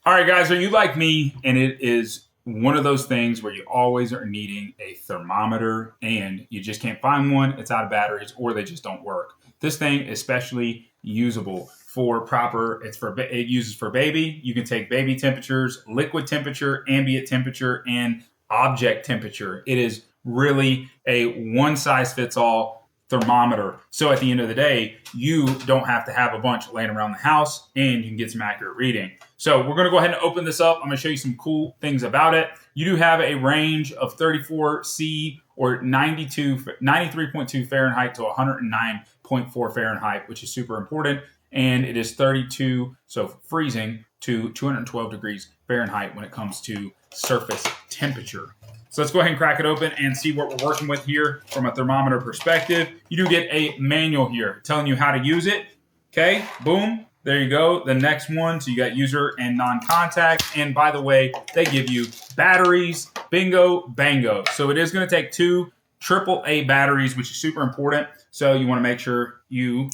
All right, guys, are you like me and it is one of those things where you always are needing a thermometer and you just can't find one, it's out of batteries, or they just don't work. This thing is especially usable for it uses for baby. You can take baby temperatures, liquid temperature, ambient temperature, and object temperature. It is really a one-size-fits-all thermometer. So at the end of the day, you don't have to have a bunch laying around the house and you can get some accurate reading. So we're going to go ahead and open this up. I'm going to show you some cool things about it. You do have a range of 34 C or 93.2 Fahrenheit to 109.4 Fahrenheit, which is super important. And it is 32, so freezing, to 212 degrees Fahrenheit when it comes to surface temperature. So let's go ahead and crack it open and see what we're working with here from a thermometer perspective. You do get a manual here telling you how to use it. Okay, boom, there you go. The next one, so you got user and non-contact. And by the way, they give you batteries, bingo, bango. So it is gonna take 2 AAA batteries, which is super important. So you wanna make sure you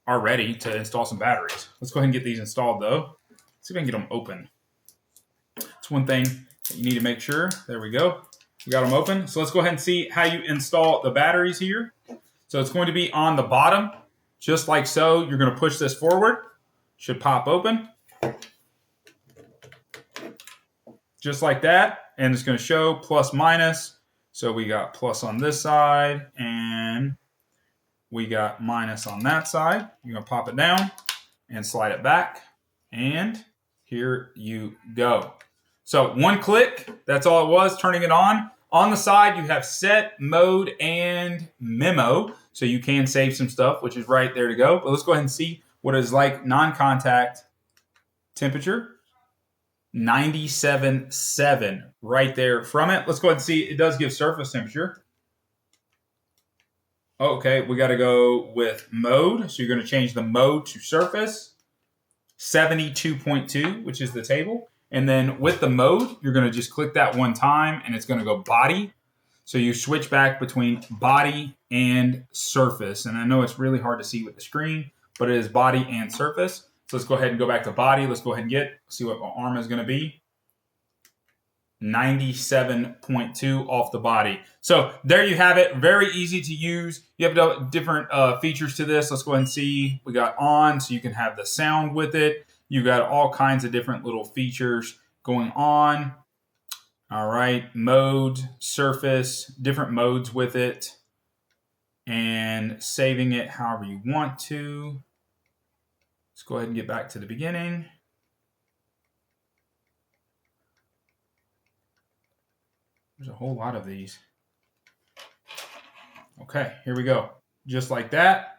are ready to install some batteries. Let's go ahead and get these installed though. Let's see if I can get them open. It's one thing you need to make sure. There we go. We got them open. So let's go ahead and see how you install the batteries here. So it's going to be on the bottom, just like so. You're going to push this forward. Should pop open. Just like that. And it's going to show plus minus. So we got plus on this side and we got minus on that side. You're going to pop it down and slide it back. And here you go. So one click, that's all it was, turning it on. On the side, you have set, mode, and memo. So you can save some stuff, which is right there to go. But let's go ahead and see what it's like. Non-contact temperature, 97.7 right there from it. Let's go ahead and see. It does give surface temperature. Okay, we got to go with mode. So you're going to change the mode to surface, 72.2, which is the table. And then with the mode, you're going to just click that one time and it's going to go body. So you switch back between body and surface. And I know it's really hard to see with the screen, but it is body and surface. So let's go ahead and go back to body. Let's go ahead and see what our arm is going to be. 97.2 off the body. So there you have it. Very easy to use. You have different features to this. Let's go ahead and see. We got on, so you can have the sound with it. You got all kinds of different little features going on. All right, mode, surface, different modes with it, and saving it however you want to. Let's go ahead and get back to the beginning. There's a whole lot of these. Okay, here we go. Just like that.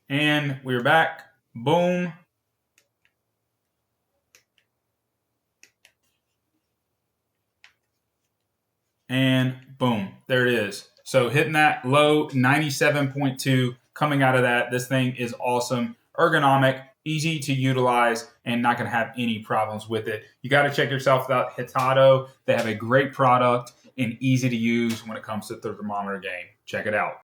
And we're back. Boom. And boom, there it is. So hitting that low 97.2, coming out of that, this thing is awesome, ergonomic, easy to utilize, and not going to have any problems with it. You got to check yourself out, Hitato. They have a great product and easy to use when it comes to the thermometer game. Check it out.